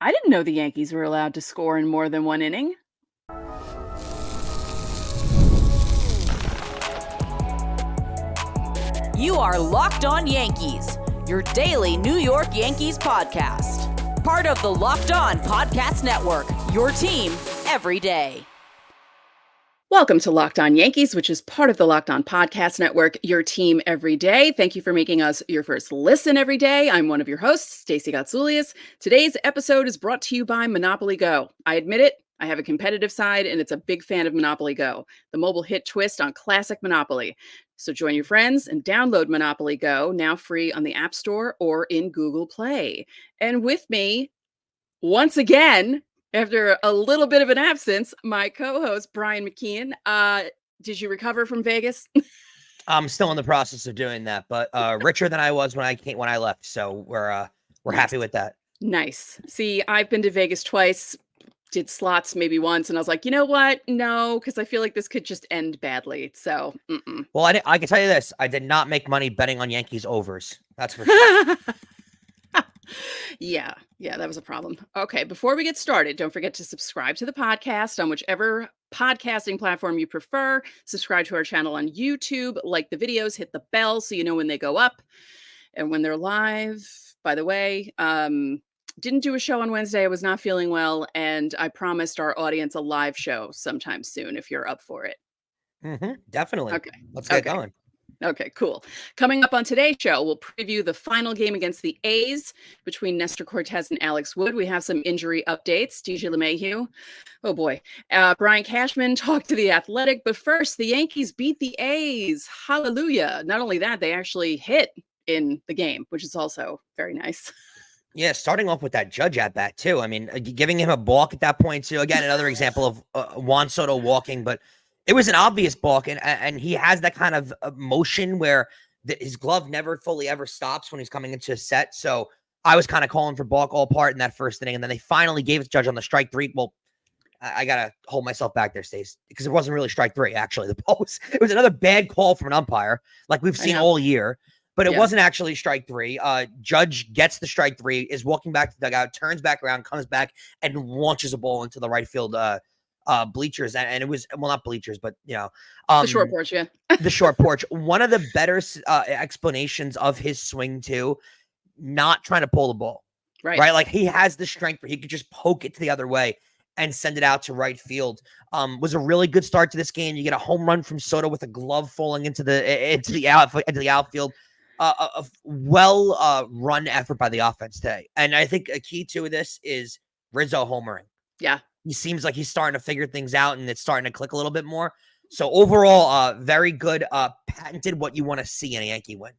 I didn't know the Yankees were allowed to score in more than one inning. You are Locked On Yankees, your daily New York Yankees podcast. Part of the Locked On Podcast Network, your team every day. Welcome to Locked On Yankees, which is part of the Locked On Podcast Network, your team every day. Thank you for making us your first listen every day. I'm one of your hosts, Stacey. Today's episode is brought to you by Monopoly Go. I admit it, I have a competitive side, and it's a big fan of Monopoly Go, the mobile hit twist on classic Monopoly. So join your friends and download Monopoly Go, now free on the App Store or in Google Play. And with me, once again, after a little bit of an absence, my co-host, Brian McKeon. Did you recover from Vegas? I'm still in the process of doing that, but richer than I was when I left. So we're happy with that. Nice. See, I've been to Vegas twice, did slots maybe once, and I was like, you know what? No, because I feel like this could just end badly. So, Well, I can tell you this: I did not make money betting on Yankees overs. That's for sure. Yeah, that was a problem. Okay, before we get started, don't forget to subscribe to the podcast on whichever podcasting platform you prefer. Subscribe to our channel on YouTube, like the videos, hit the bell so you know when they go up and when they're live. By the way, didn't do a show on Wednesday. I was not feeling well, and I promised our audience a live show sometime soon if you're up for it. Definitely. Okay. Let's get going. Okay, cool. Coming up on today's show, we'll preview the final game against the A's between Nestor Cortes and Alex Wood. We have some injury updates. DJ LeMahieu. Oh boy. Brian Cashman talked to The Athletic. But first, the Yankees beat the A's. Hallelujah. Not only that, they actually hit in the game, which is also very nice. Yeah, starting off with that Judge at bat too. I mean, giving him a balk at that point too. Again, another example of Juan Soto walking, but it was an obvious balk, and he has that kind of motion where his glove never fully ever stops when he's coming into a set. So I was kind of calling for balk all part in that first inning, and then they finally gave it to Judge on the strike three. Well, I gotta hold myself back there, Stacey, because it wasn't really strike three. Actually, it was another bad call from an umpire, like we've seen all year. But it wasn't actually strike three. Judge gets the strike three, is walking back to the dugout, turns back around, comes back, and launches a ball into the right field bleachers. And it was, well, not bleachers, but, the short porch, yeah. The short porch. One of the better explanations of his swing, too, not trying to pull the ball. Right? Like, he has the strength where he could just poke it to the other way and send it out to right field. Was a really good start to this game. You get a home run from Soto with a glove falling into the outfield. A well-run effort by the offense today. And I think a key to this is Rizzo homering. Yeah. He seems like he's starting to figure things out, and it's starting to click a little bit more. So overall, very good. Patented what you want to see in a Yankee win.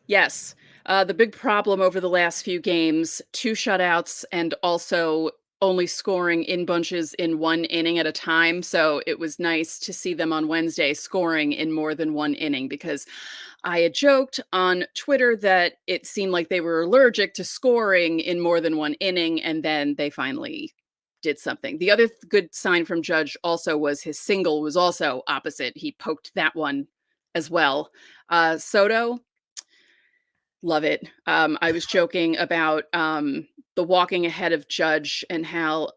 Yes. The big problem over the last few games, 2 shutouts and also only scoring in bunches in one inning at a time. So it was nice to see them on Wednesday scoring in more than one inning, because I had joked on Twitter that it seemed like they were allergic to scoring in more than one inning, and then they finally did something. The other good sign from Judge also was his single was also opposite. He poked that one as well. Soto, love it. I was joking about the walking ahead of Judge and how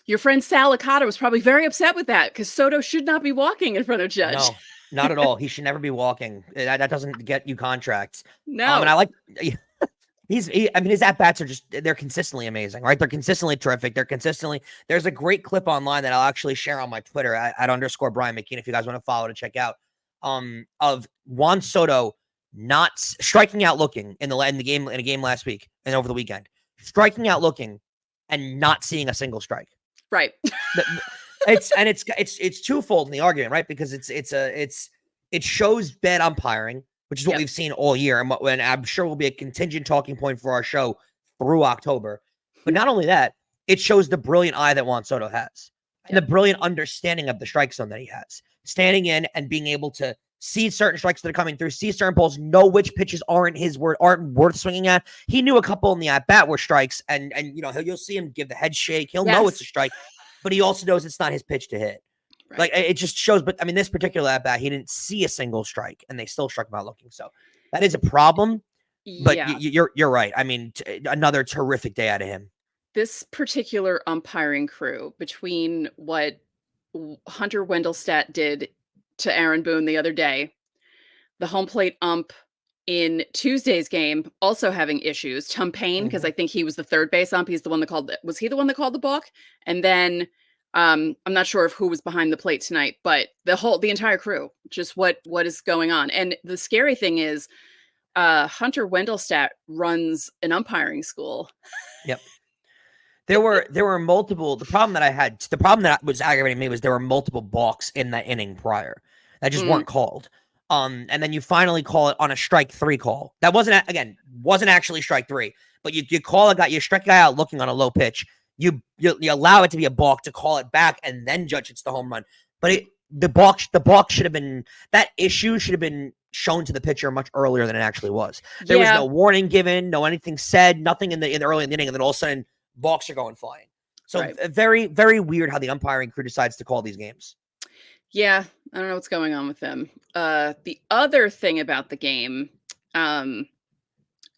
your friend Sal Licata was probably very upset with that, because Soto should not be walking in front of Judge. No, not at all. He should never be walking. That doesn't get you contracts. No. And I like his at-bats they're consistently amazing, right? They're consistently terrific. There's a great clip online that I'll actually share on my Twitter at _ Brian McKeon, if you guys want to follow to check out, of Juan Soto not striking out looking in a game last week and over the weekend, striking out looking and not seeing a single strike. Right. It's twofold in the argument, right? Because it shows bad umpiring, which is what we've seen all year, and I'm sure will be a contingent talking point for our show through October. But not only that, it shows the brilliant eye that Juan Soto has, and the brilliant understanding of the strike zone that he has, standing in and being able to see certain strikes that are coming through, see certain balls, know which pitches aren't worth swinging at. He knew a couple in the at bat were strikes, and you'll see him give the head shake. He'll know it's a strike, but he also knows it's not his pitch to hit. Right. Like, it just shows. But I mean, this particular at bat, he didn't see a single strike, and they still struck him out looking. So that is a problem. But Yeah, you're right. I mean, another terrific day out of him. this particular umpiring crew between what Hunter Wendelstedt did to Aaron Boone the other day, the home plate ump in Tuesday's game also having issues. Tom Payne, because I think he was the third base ump. He's the one that called was he the one that called the balk? And then I'm not sure of who was behind the plate tonight, but the entire crew, just what is going on. And the scary thing is Hunter Wendelstedt runs an umpiring school. Yep. There were multiple. The problem that was aggravating me was there were multiple balks in that inning prior that just weren't called. And then you finally call it on a strike 3 call. That wasn't actually strike 3, but you call a guy, you strike a guy out looking on a low pitch. You allow it to be a balk to call it back and then judge it's the home run. But the balk should have been, that issue should have been shown to the pitcher much earlier than it actually was. There was no warning given, no anything said, nothing in the early in the inning, and then all of a sudden balks are going flying. So very, very weird how the umpiring crew decides to call these games. Yeah, I don't know what's going on with them. The other thing about the game,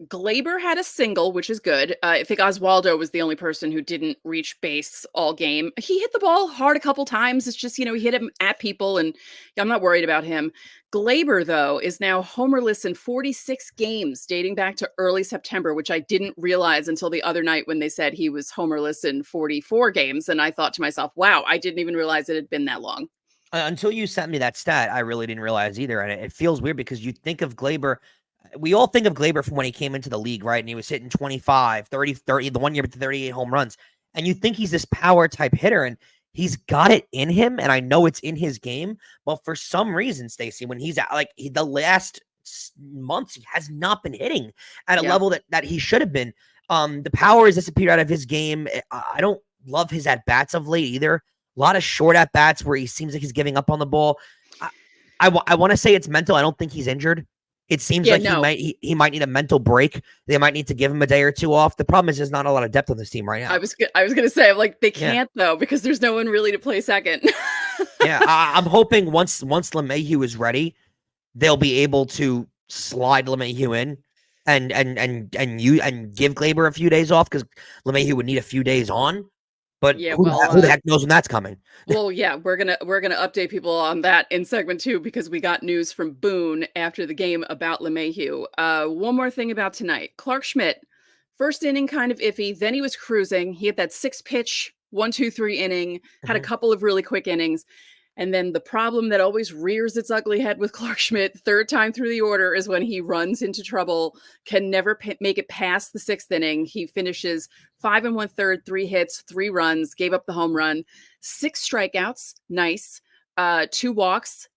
Glaber had a single, which is good. I think Oswaldo was the only person who didn't reach base all game. He hit the ball hard a couple times. It's just, he hit him at people, and I'm not worried about him. Glaber, though, is now homerless in 46 games dating back to early September, which I didn't realize until the other night when they said he was homerless in 44 games. And I thought to myself, wow, I didn't even realize it had been that long. Until you sent me that stat, I really didn't realize either. And it feels weird because you think of Glaber. We all think of Glaber from when he came into the league, right? And he was hitting 25, 30, the 1 year with 38 home runs. And you think he's this power type hitter, and he's got it in him. And I know it's in his game. But for some reason, Stacey, when he's the last months, he has not been hitting at a level that he should have been. The power has disappeared out of his game. I don't love his at-bats of late either. A lot of short at-bats where he seems like he's giving up on the ball. I want to say it's mental. I don't think he's injured. It seems like he might need a mental break. They might need to give him a day or two off. The problem is there's not a lot of depth on this team right now. I was going to say, they can't, though, because there's no one really to play second. I'm hoping once LeMahieu is ready, they'll be able to slide LeMahieu in and give Glaber a few days off, because LeMahieu would need a few days on. But who the heck knows when that's coming? Well, yeah, we're gonna update people on that in segment 2, because we got news from Boone after the game about LeMahieu. One more thing about tonight. Clarke Schmidt, first inning kind of iffy. Then he was cruising. He had that 6-pitch 1-2-3 inning, had a couple of really quick innings. And then the problem that always rears its ugly head with Clarke Schmidt, third time through the order, is when he runs into trouble, can never make it past the 6th inning. He finishes 5 1/3, 3 hits, 3 runs, gave up the home run, 6 strikeouts, nice, 2 walks,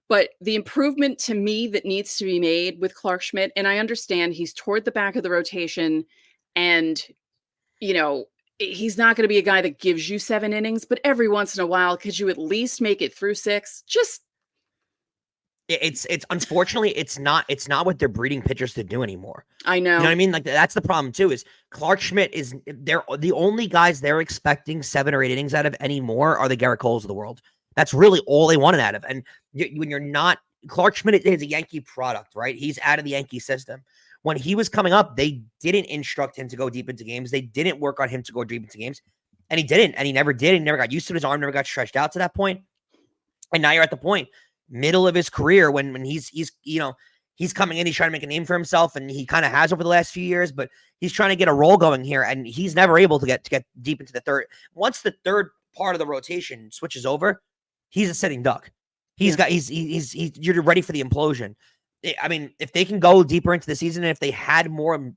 But the improvement to me that needs to be made with Clarke Schmidt, and I understand he's toward the back of the rotation, and he's not going to be a guy that gives you 7 innings, but every once in a while, could you at least make it through 6? It's unfortunately it's not what they're breeding pitchers to do anymore. I know. You know what I mean? Like, that's the problem too, is Clarke Schmidt they're the only guys they're expecting 7 or 8 innings out of anymore are the Gerrit Coles of the world. That's really all they wanted out of. And when you're not, Clarke Schmidt is a Yankee product, right? He's out of the Yankee system. When he was coming up, they didn't instruct him to go deep into games. They didn't work on him to go deep into games. And he didn't. And he never did. He never got used to it. His arm never got stretched out to that point. And now you're at the point, middle of his career, when he's coming in, he's trying to make a name for himself, and he kind of has over the last few years, but he's trying to get a role going here, and he's never able to get deep into the third. Once the third part of the rotation switches over, he's a sitting duck. You're ready for the implosion. I mean, if they can go deeper into the season, and if they had more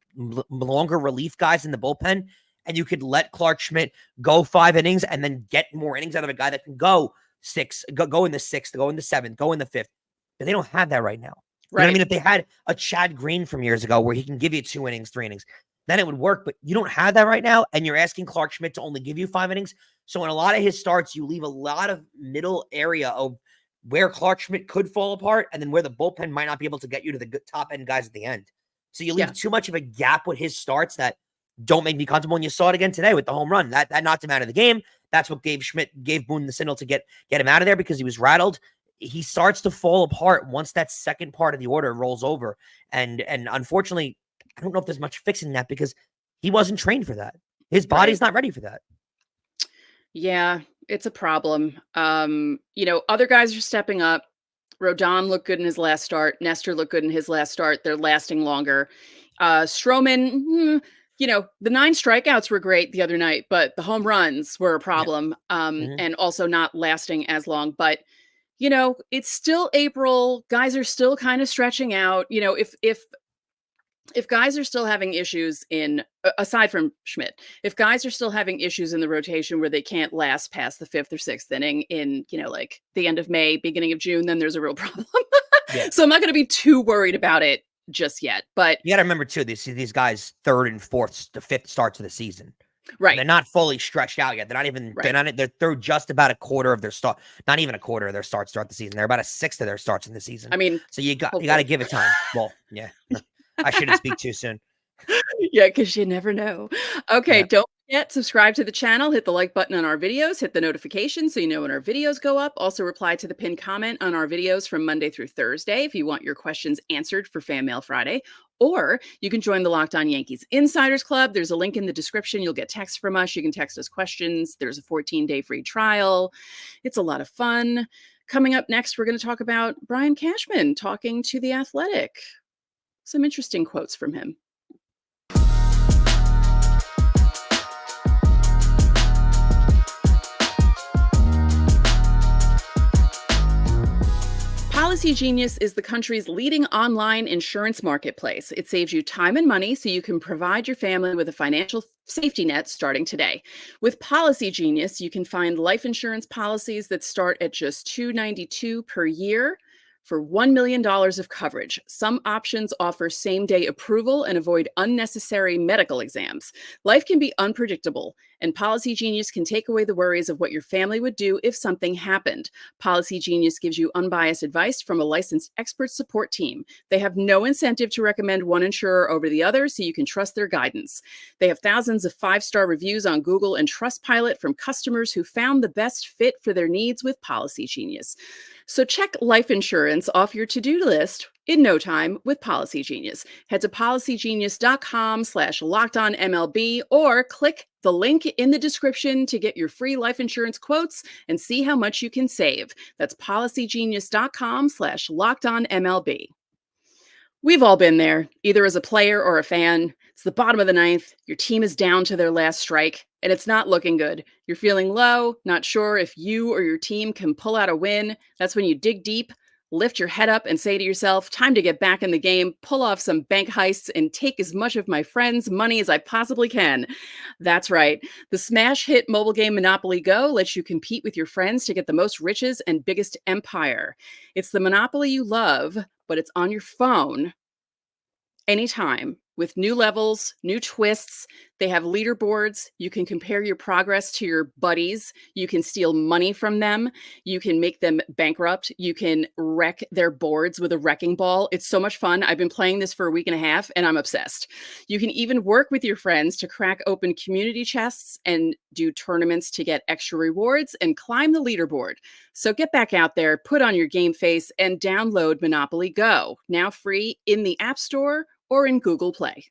longer relief guys in the bullpen, and you could let Clarke Schmidt go 5 innings and then get more innings out of a guy that can go 6, go in the 6th, go in the 7th, go in the 5th. But they don't have that right now. Right. You know what I mean? If they had a Chad Green from years ago where he can give you 2 innings, 3 innings, then it would work. But you don't have that right now, and you're asking Clarke Schmidt to only give you 5 innings. So in a lot of his starts, you leave a lot of middle area of where Clarke Schmidt could fall apart, and then where the bullpen might not be able to get you to the top end guys at the end. So you leave too much of a gap with his starts that don't make me comfortable. And you saw it again today with the home run. That knocked him out of the game. That's what gave Boone the signal to get him out of there, because he was rattled. he starts to fall apart once that second part of the order rolls over. And unfortunately, I don't know if there's much fixing that because he wasn't trained for that. His body's not ready for that. Yeah, it's a problem. Other guys are stepping up. Rodon looked good in his last start. Nestor looked good in his last start. They're lasting longer. Stroman, the 9 strikeouts were great the other night, but the home runs were a problem, and also not lasting as long. But, it's still April. Guys are still kind of stretching out. If guys are still having issues aside from Schmidt, if guys are still having issues in the rotation where they can't last past the 5th or 6th inning in, like the end of May, beginning of June, then there's a real problem. So I'm not going to be too worried about it just yet. But you got to remember too, these guys 3rd and 4th to 5th starts of the season. Right. And they're not fully stretched out yet. They're not even, they're just about a quarter of their start, not even a quarter of their starts throughout the season. They're about a 1/6 of their starts in the season. I mean, so you got to give it time. Well, yeah. I shouldn't speak too soon. Yeah, because you never know. Okay, don't forget, subscribe to the channel, hit the like button on our videos, hit the notification so you know when our videos go up. Also reply to the pinned comment on our videos from Monday through Thursday if you want your questions answered for Fan Mail Friday. Or you can join the Locked On Yankees Insiders Club. There's a link in the description. You'll get text from us. You can text us questions. There's a 14-day free trial. It's a lot of fun. Coming up next, we're going to talk about Brian Cashman talking to The Athletic. Some interesting quotes from him. Policy Genius is the country's leading online insurance marketplace. It saves you time and money so you can provide your family with a financial safety net starting today. With Policy Genius, you can find life insurance policies that start at just $292 per year for $1 million of coverage. Some options offer same-day approval and avoid unnecessary medical exams. Life can be unpredictable, and Policy Genius can take away the worries of what your family would do if something happened. Policy Genius gives you unbiased advice from a licensed expert support team. They have no incentive to recommend one insurer over the other, so you can trust their guidance. They have thousands of 5-star reviews on Google and Trustpilot from customers who found the best fit for their needs with Policy Genius. So check life insurance off your to-do list in no time with Policy Genius. Head to policygenius.com/lockedonmlb or click the link in the description to get your free life insurance quotes and see how much you can save. That's policygenius.com/lockedonmlb. We've all been there, either as a player or a fan. It's the bottom of the 9th. Your team is down to their last strike, and it's not looking good. You're feeling low, not sure if you or your team can pull out a win. That's when you dig deep, lift your head up, and say to yourself, time to get back in the game, pull off some bank heists, and take as much of my friends' money as I possibly can. That's right. The smash hit mobile game Monopoly Go lets you compete with your friends to get the most riches and biggest empire. It's the Monopoly you love, but it's on your phone anytime with new levels, new twists. They have leaderboards. You can compare your progress to your buddies. You can steal money from them. You can make them bankrupt. You can wreck their boards with a wrecking ball. It's so much fun. I've been playing this for a week and a half, and I'm obsessed. You can even work with your friends to crack open community chests and do tournaments to get extra rewards and climb the leaderboard. So get back out there, put on your game face, and download Monopoly Go, now free in the App Store or in Google Play.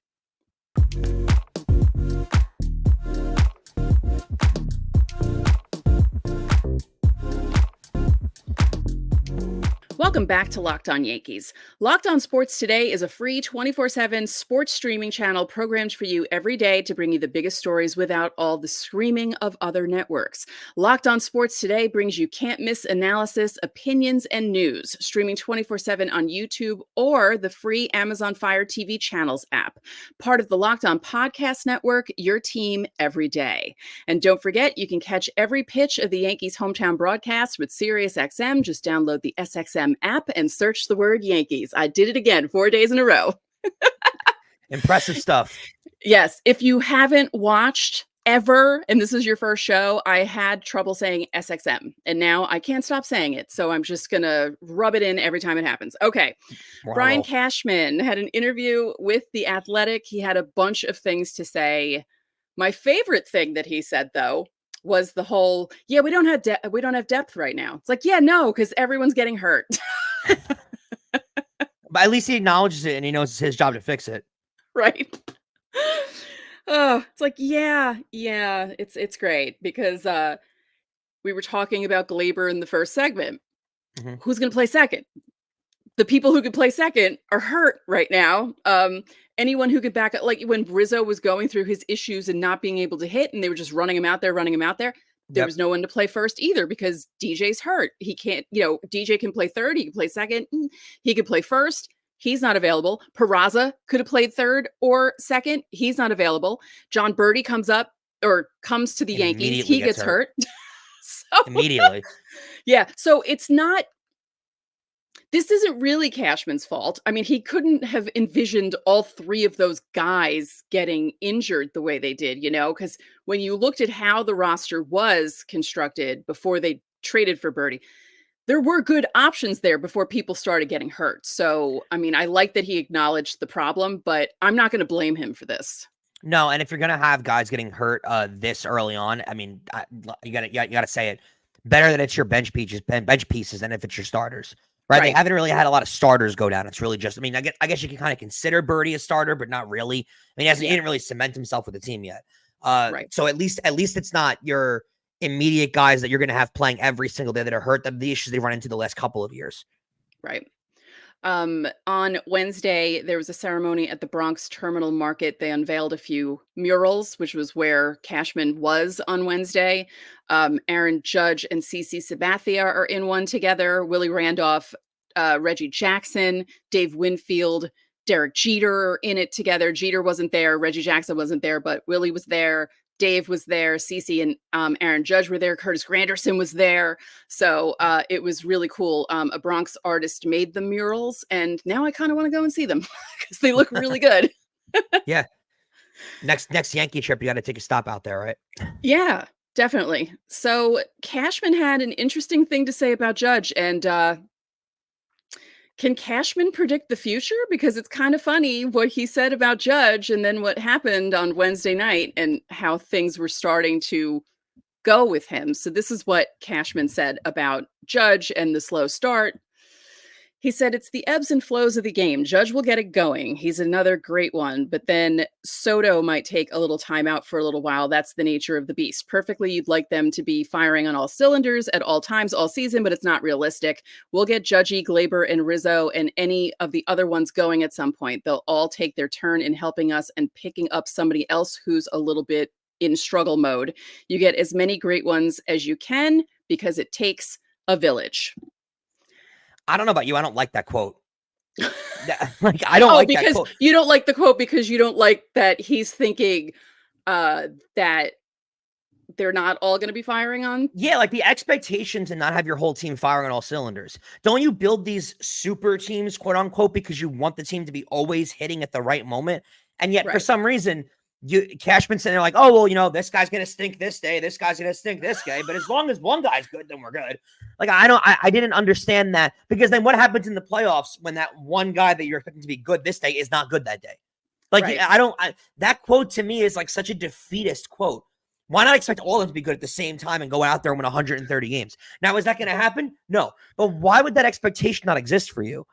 Welcome back to Locked On Yankees. Locked On Sports Today is a free 24/7 sports streaming channel programmed for you every day to bring you the biggest stories without all the screaming of other networks. Locked On Sports Today brings you can't-miss analysis, opinions, and news, streaming 24/7 on YouTube or the free Amazon Fire TV Channels app. Part of the Locked On Podcast Network, your team every day. And don't forget, you can catch every pitch of the Yankees' hometown broadcast with SiriusXM. Just download the SXM app and search the word Yankees. I did it again 4 days in a row. Impressive stuff. Yes. If you haven't watched ever, and this is your first show, I had trouble saying SXM, and now I can't stop saying it. So I'm just going to rub it in every time it happens. Okay. Wow. Brian Cashman had an interview with The Athletic. He had a bunch of things to say. My favorite thing that he said, though, was the whole, yeah, we don't have depth right now. It's like, yeah, no, because everyone's getting hurt. But at least he acknowledges it and he knows it's his job to fix it. Right. Oh, it's like, yeah, it's great because we were talking about Glaber in the first segment. Mm-hmm. Who's going to play second? The people who could play second are hurt right now. Anyone who could back up, like when Rizzo was going through his issues and not being able to hit, and they were just running him out there. There was no one to play first either because DJ's hurt. He can't, DJ can play third. He can play second. He could play first. He's not available. Peraza could have played third or second. He's not available. John Birdie comes to the Yankees. He gets hurt. So, immediately. Yeah. So this isn't really Cashman's fault. I mean, he couldn't have envisioned all three of those guys getting injured the way they did, because when you looked at how the roster was constructed before they traded for Birdie, there were good options there before people started getting hurt. So, I mean, I like that he acknowledged the problem, but I'm not going to blame him for this. No, and if you're gonna have guys getting hurt this early on, I mean, you gotta say it. Better that it's your bench pieces than if it's your starters. Right? They haven't really had a lot of starters go down. It's really just, I mean, I guess you can kind of consider Birdie a starter, but not really. I mean, he didn't really cement himself with the team yet. So at least it's not your immediate guys that you're going to have playing every single day that are hurt. The issues they run into the last couple of years. Right. On Wednesday, there was a ceremony at the Bronx Terminal Market. They unveiled a few murals, which was where Cashman was on Wednesday. Aaron Judge and CeCe Sabathia are in one together. Willie Randolph, Reggie Jackson, Dave Winfield, Derek Jeter are in it together. Jeter wasn't there. Reggie Jackson wasn't there, but Willie was there. Dave was there. CeCe and Aaron Judge were there. Curtis Granderson was there. So it was really cool. A Bronx artist made the murals, and now I kind of want to go and see them because they look really good. Yeah. Next Yankee trip, you got to take a stop out there, right? Yeah, definitely. So Cashman had an interesting thing to say about Judge, and can Cashman predict the future? Because it's kind of funny what he said about Judge and then what happened on Wednesday night and how things were starting to go with him. So this is what Cashman said about Judge and the slow start. He said, it's the ebbs and flows of the game. Judge will get it going. He's another great one. But then Soto might take a little time out for a little while. That's the nature of the beast. Perfectly, you'd like them to be firing on all cylinders at all times, all season, but it's not realistic. We'll get Judgy, Glaber, and Rizzo and any of the other ones going at some point. They'll all take their turn in helping us and picking up somebody else who's a little bit in struggle mode. You get as many great ones as you can because it takes a village. I don't know about you. I don't like that quote. I don't like that quote. You don't like the quote because you don't like that he's thinking that they're not all going to be firing on. Yeah, like the expectation to not have your whole team firing on all cylinders. Don't you build these super teams, quote unquote, because you want the team to be always hitting at the right moment? And yet, for some reason, Cashman's sitting there like, oh, well, this guy's going to stink this day. This guy's going to stink this day. But as long as one guy's good, then we're good. Like, I didn't understand that, because then what happens in the playoffs when that one guy that you're expecting to be good this day is not good that day? Like, that quote to me is like such a defeatist quote. Why not expect all of them to be good at the same time and go out there and win 130 games? Now, is that going to happen? No. But why would that expectation not exist for you?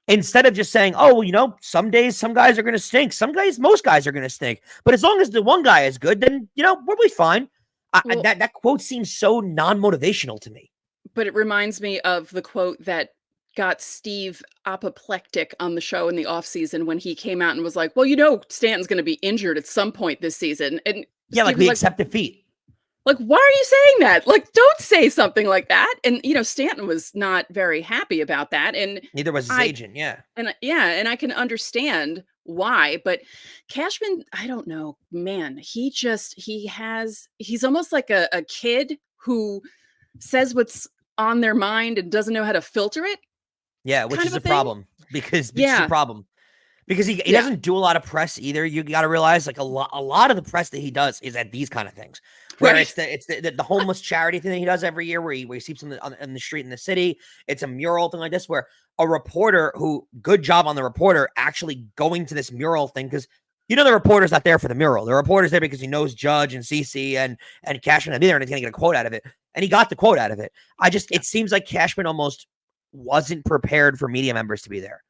Instead of just saying, oh, well, some days, some guys are going to stink. Most guys are going to stink. But as long as the one guy is good, then, we'll be fine. That quote seems so non-motivational to me. But it reminds me of the quote that got Steve apoplectic on the show in the offseason when he came out and was like, well, Stanton's going to be injured at some point this season. And yeah, Steve, like we accept defeat. Like, why are you saying that? Like, don't say something like that. And, Stanton was not very happy about that. And neither was his agent. Yeah. And I can understand why, but Cashman, I don't know, man, he's almost like a kid who says what's on their mind and doesn't know how to filter it. Yeah. Which is a problem because it's a problem. Because he doesn't do a lot of press either. You got to realize, like, a lot of the press that he does is at these kind of things, where it's the homeless charity thing that he does every year, where he sleeps on the street in the city. It's a mural thing like this, where a reporter good job on the reporter actually going to this mural thing, because The reporter's not there for the mural. The reporter's there because he knows Judge and Stacey and Cashman are there, and he's going to get a quote out of it. And he got the quote out of it. It seems like Cashman almost wasn't prepared for media members to be there.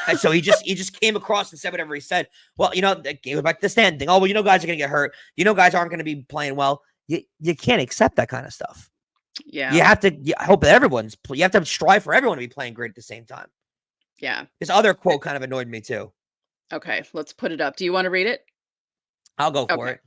And so he just came across and said whatever he said. Well, it goes back to the stand thing. Oh, well, guys are going to get hurt. Guys aren't going to be playing well. You can't accept that kind of stuff. Yeah. You have to hope that you have to strive for everyone to be playing great at the same time. Yeah. This other quote kind of annoyed me too. Okay, let's put it up. Do you want to read it? I'll go for it.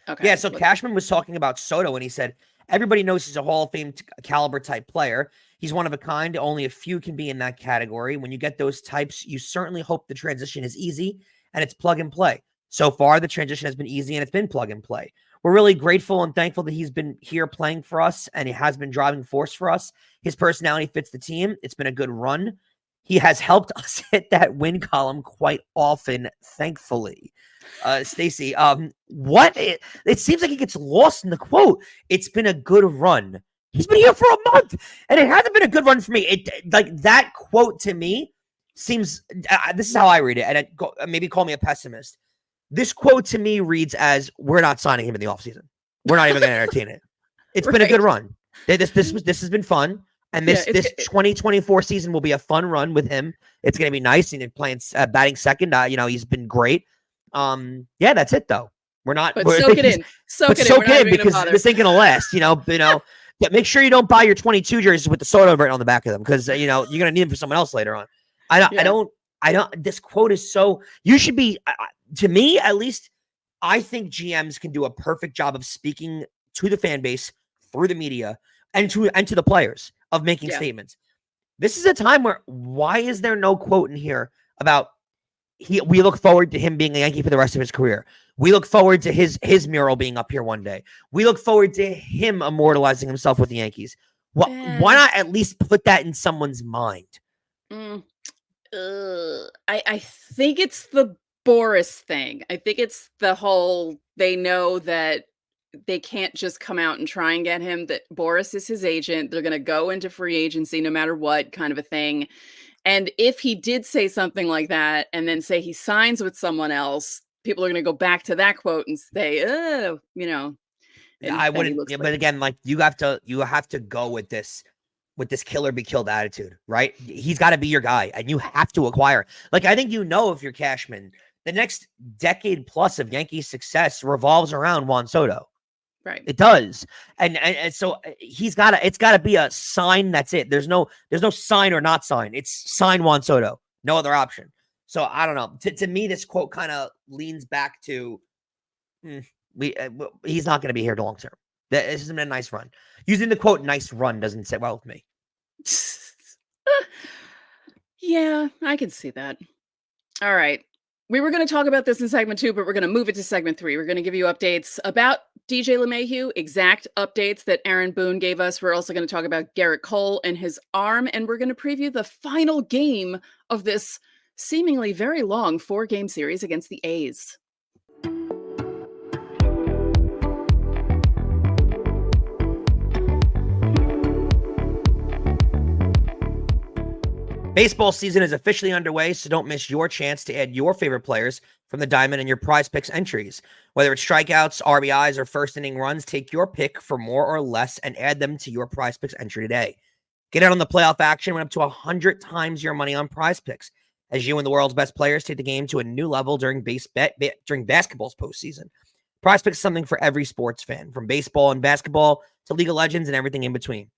Okay. Yeah, so Cashman was talking about Soto, and he said, everybody knows he's a Hall of Fame caliber type player. He's one of a kind. Only a few can be in that category. When you get those types, you certainly hope the transition is easy and it's plug and play. So far, the transition has been easy and it's been plug and play. We're really grateful and thankful that he's been here playing for us and he has been driving force for us. His personality fits the team. It's been a good run. He has helped us hit that win column quite often, thankfully. Stacey, it seems like he gets lost in the quote. It's been a good run. He's been here for a month, and it hasn't been a good run for me. That quote to me seems. This is how I read it, and maybe call me a pessimist. This quote to me reads as, we're not signing him in the offseason. We're not even going to entertain it. It's been a good run. This has been fun. And this 2024 season will be a fun run with him. It's going to be nice. And playing batting second, he's been great. That's it though. We're not. But soak it in. Soak it in because this ain't going to last. Make sure you don't buy your 22 jerseys with the Soto written on the back of them because you're going to need them for someone else later on. I don't. This quote is so. You should be. To me, at least, I think GMs can do a perfect job of speaking to the fan base through the media and to the players of making statements. This is a time where why is there no quote in here about we look forward to him being a Yankee for the rest of his career. We look forward to his mural being up here one day. We look forward to him immortalizing himself with the Yankees. Why not at least put that in someone's mind? I think it's the Boris thing. I think it's the whole, they know that they can't just come out and try and get him, that Boris is his agent. They're going to go into free agency no matter what, kind of a thing. And if he did say something like that and then say he signs with someone else, people are going to go back to that quote and say, I wouldn't. But again, you have to go with this kill or be killed attitude, right? He's got to be your guy and you have to acquire. I think if you're Cashman, the next decade plus of Yankees success revolves around Juan Soto. Right. It does. And so it's got to be a sign. That's it. There's no sign or not sign. It's sign Juan Soto. No other option. So I don't know. To me, this quote kind of leans back to he's not going to be here long term. This has been a nice run. Using the quote "nice run" doesn't sit well with me. Yeah, I can see that. All right. We were going to talk about this in segment 2, but we're going to move it to segment 3. We're going to give you updates about DJ LeMahieu, exact updates that Aaron Boone gave us. We're also going to talk about Gerrit Cole and his arm, and we're going to preview the final game of this seemingly very long 4-game series against the A's. Baseball season is officially underway, so don't miss your chance to add your favorite players from the diamond in your Prize Picks entries. Whether it's strikeouts, RBIs, or first inning runs, take your pick for more or less and add them to your Prize Picks entry today. Get out on the playoff action, win up to 100 times your money on Prize Picks, as you and the world's best players take the game to a new level during basketball's postseason. Prize Picks is something for every sports fan, from baseball and basketball to League of Legends and everything in between.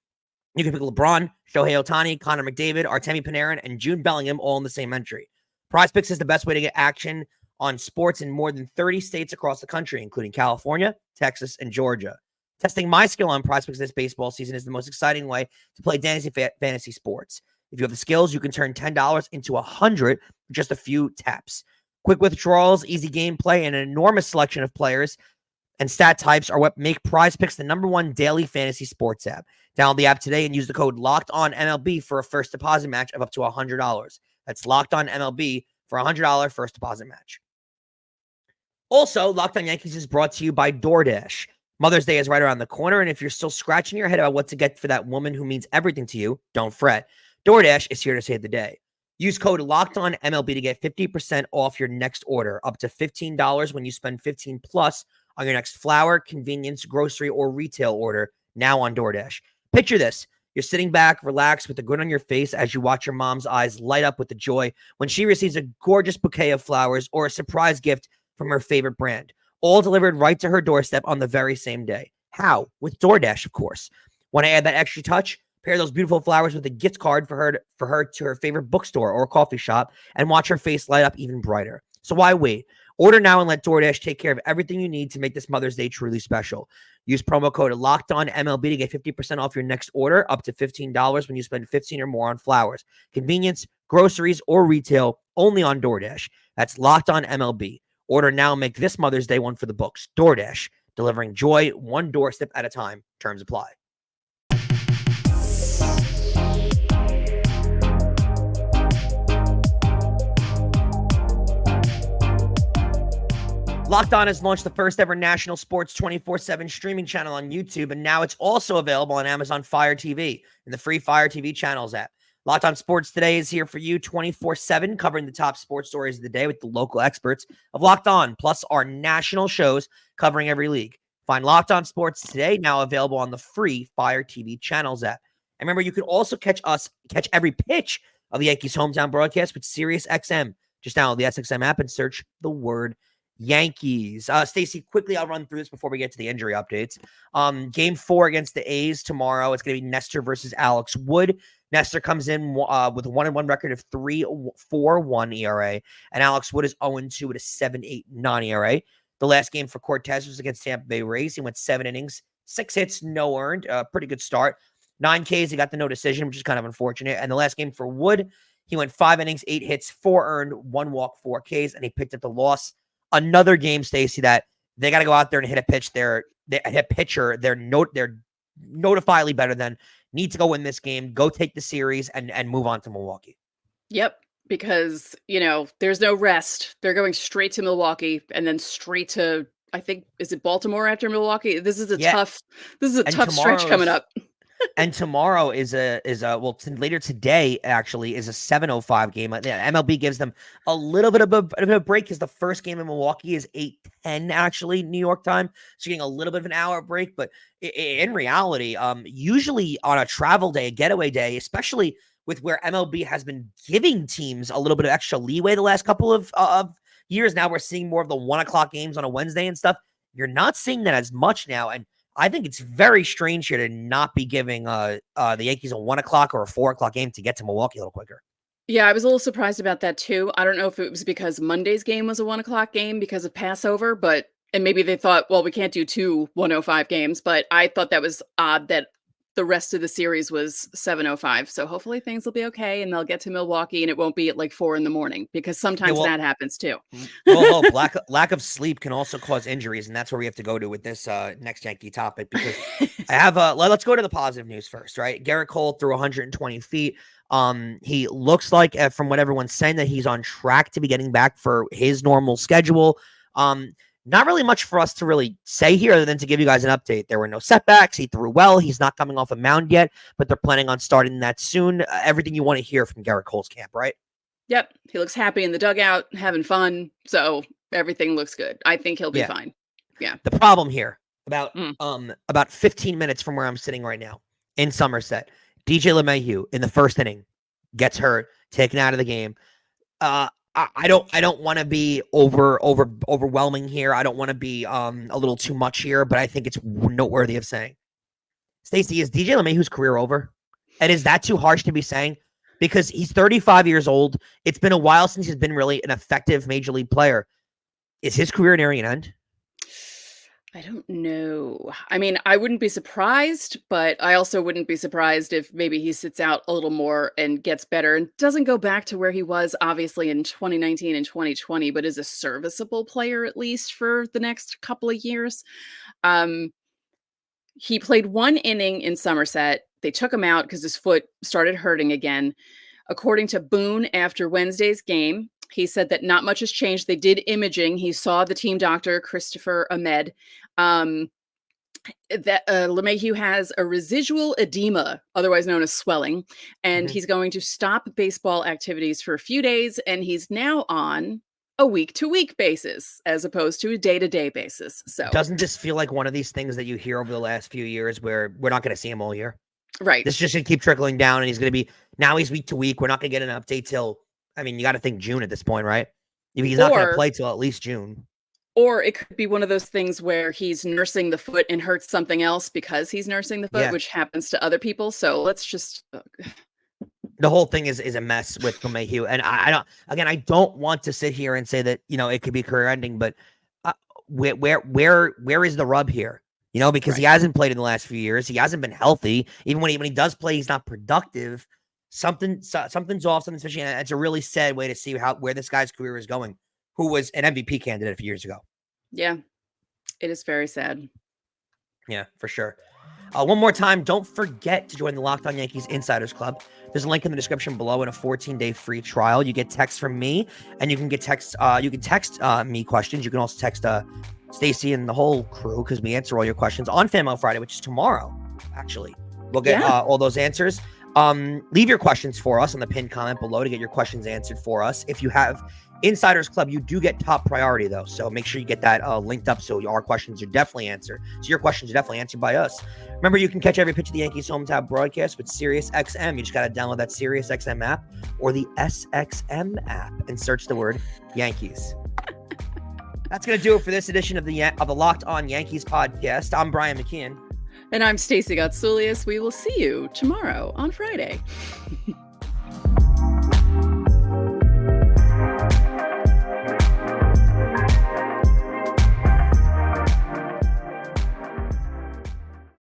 You can pick LeBron, Shohei Ohtani, Connor McDavid, Artemi Panarin, and Jude Bellingham all in the same entry. Prize Picks is the best way to get action on sports in more than 30 states across the country, including California, Texas, and Georgia. Testing my skill on Prize Picks this baseball season is the most exciting way to play fantasy sports. If you have the skills, you can turn $10 into $100 with just a few taps. Quick withdrawals, easy gameplay, and an enormous selection of players and stat types are what make Prize Picks the #1 daily fantasy sports app. Download the app today and use the code LOCKEDONMLB for a first deposit match of up to $100. That's LOCKEDONMLB for a $100 first deposit match. Also, Locked On Yankees is brought to you by DoorDash. Mother's Day is right around the corner, and if you're still scratching your head about what to get for that woman who means everything to you, don't fret. DoorDash is here to save the day. Use code LOCKEDONMLB to get 50% off your next order, up to $15 when you spend 15 plus on your next flour, convenience, grocery, or retail order now on DoorDash. Picture this. You're sitting back, relaxed, with a grin on your face as you watch your mom's eyes light up with the joy when she receives a gorgeous bouquet of flowers or a surprise gift from her favorite brand, all delivered right to her doorstep on the very same day. How? With DoorDash, of course. Want to add that extra touch? Pair those beautiful flowers with a gift card for her to her favorite bookstore or coffee shop and watch her face light up even brighter. So why wait? Order now and let DoorDash take care of everything you need to make this Mother's Day truly special. Use promo code LOCKEDONMLB to get 50% off your next order, up to $15 when you spend 15 or more on flowers, convenience, groceries, or retail, only on DoorDash. That's LOCKEDONMLB. Order now and make this Mother's Day one for the books. DoorDash, delivering joy one doorstep at a time. Terms apply. Locked On has launched the first ever national sports 24/7 streaming channel on YouTube, and now it's also available on Amazon Fire TV and the free Fire TV channels app. Locked On Sports Today is here for you 24/7, covering the top sports stories of the day with the local experts of Locked On, plus our national shows covering every league. Find Locked On Sports Today now available on the free Fire TV channels app. And remember, you can also catch every pitch of the Yankees' hometown broadcast with SiriusXM. Just download the SXM app and search the word Yankees. Stacey, quickly, I'll run through this before we get to the injury updates. Game 4 against the A's tomorrow. It's going to be Nestor versus Alex Wood. Nestor comes in with a 1-1 record of 3.41 ERA, and Alex Wood is 0-2 with a 7.89 ERA. The last game for Cortes was against Tampa Bay Rays. He went 7 innings, 6 hits, no earned. Pretty good start. 9 Ks. He got the no decision, which is kind of unfortunate. And the last game for Wood, he went 5 innings, 8 hits, 4 earned, 1 walk, 4 Ks, and he picked up the loss. Another game, Stacey, that they got to go out there and hit a pitch. They're notifiably better than. Need to go win this game, go take the series, and move on to Milwaukee. Yep, because, there's no rest. They're going straight to Milwaukee and then straight to, I think, is it Baltimore after Milwaukee? This is a tough stretch coming up. And tomorrow later today actually is a 7:05 game. MLB gives them a little bit of a break because the first game in Milwaukee is 8:10 actually New York time, so you're getting a little bit of an hour break. But in reality, usually on a travel day, a getaway day, especially with where MLB has been giving teams a little bit of extra leeway the last couple of years, now we're seeing more of the 1:00 games on a Wednesday and stuff. You're not seeing that as much now, and I think it's very strange here to not be giving the Yankees a 1:00 or a 4:00 game to get to Milwaukee a little quicker. Yeah, I was a little surprised about that too. I don't know if it was because Monday's game was a 1:00 game because of Passover, and maybe they thought, well, we can't do 2 1:05 games, but I thought that was odd that the rest of the series was 7:05. So hopefully things will be okay and they'll get to Milwaukee and it won't be at like 4 a.m. because sometimes that happens too. Well, lack of sleep can also cause injuries, and that's where we have to go to with this next Yankee topic, because I have let's go to the positive news first, right? Gerrit Cole threw 120 feet. He looks like, from what everyone's saying, that he's on track to be getting back for his normal schedule. Not really much for us to really say here other than to give you guys an update. There were no setbacks. He threw well. He's not coming off a mound yet, but they're planning on starting that soon. Everything you want to hear from Gerrit Cole's camp, right? Yep. He looks happy in the dugout, having fun. So everything looks good. I think he'll be fine. Yeah. The problem here, about 15 minutes from where I'm sitting right now in Somerset, DJ LeMahieu in the first inning gets hurt, taken out of the game. I don't want to be overwhelming here. I don't want to be a little too much here, but I think it's noteworthy of saying. Stacey, is DJ LeMahieu's career over? And is that too harsh to be saying? Because he's 35 years old. It's been a while since he's been really an effective major league player. Is his career nearing an end? I don't know. I mean, I wouldn't be surprised, but I also wouldn't be surprised if maybe he sits out a little more and gets better and doesn't go back to where he was, obviously, in 2019 and 2020, but is a serviceable player at least for the next couple of years. He played 1 inning in Somerset. They took him out because his foot started hurting again. According to Boone, after Wednesday's game, he said that not much has changed. They did imaging. He saw the team doctor, Christopher Ahmed. that LeMahieu has a residual edema, otherwise known as swelling, and Mhm. he's going to stop baseball activities for a few days, and he's now on a week-to-week basis as opposed to a day-to-day basis. So, Doesn't this feel like one of these things that you hear over the last few years where we're not going to see him all year? right. This is just going to keep trickling down, and he's going to be now he's week to week. We're not going to get an update till I mean, you got to think June at this point, right? He's not going to Or play till at least June. or it could be one of those things where he's nursing the foot and hurts something else because he's nursing the foot, Yeah, which happens to other people. So let's just the whole thing is a mess with LeMahieu, and I don't. Again, I don't want to sit here and say that it could be career ending, but where is the rub here? Because he right. hasn't played in the last few years. He hasn't been healthy. Even when he does play, he's not productive. Something's off. Something's fishy. And it's a really sad way to see where this guy's career is going. Who was an MVP candidate a few years ago? Yeah, it is very sad. Yeah, for sure. One more time, don't forget to join the Locked On Yankees Insiders Club. There's a link in the description below and a 14-day free trial. You get texts from me, and you can get text. You can text me questions. You can also text Stacey and the whole crew because we answer all your questions on Fan Mail Friday, which is tomorrow. Actually, we'll get all those answers. Leave your questions for us on the pinned comment below to get your questions answered for us. If you have Insiders Club, you do get top priority though, so make sure you get that linked up so our questions are definitely answered. So your questions are definitely answered by us. Remember, you can catch every pitch of the Yankees hometown broadcast with SiriusXM. You just got to download that SiriusXM app or the SXM app and search the word Yankees. That's gonna do it for this edition of the Locked On Yankees podcast. I'm Brian McKeon. And I'm Stacey Gotsoulias. We will see you tomorrow on Friday.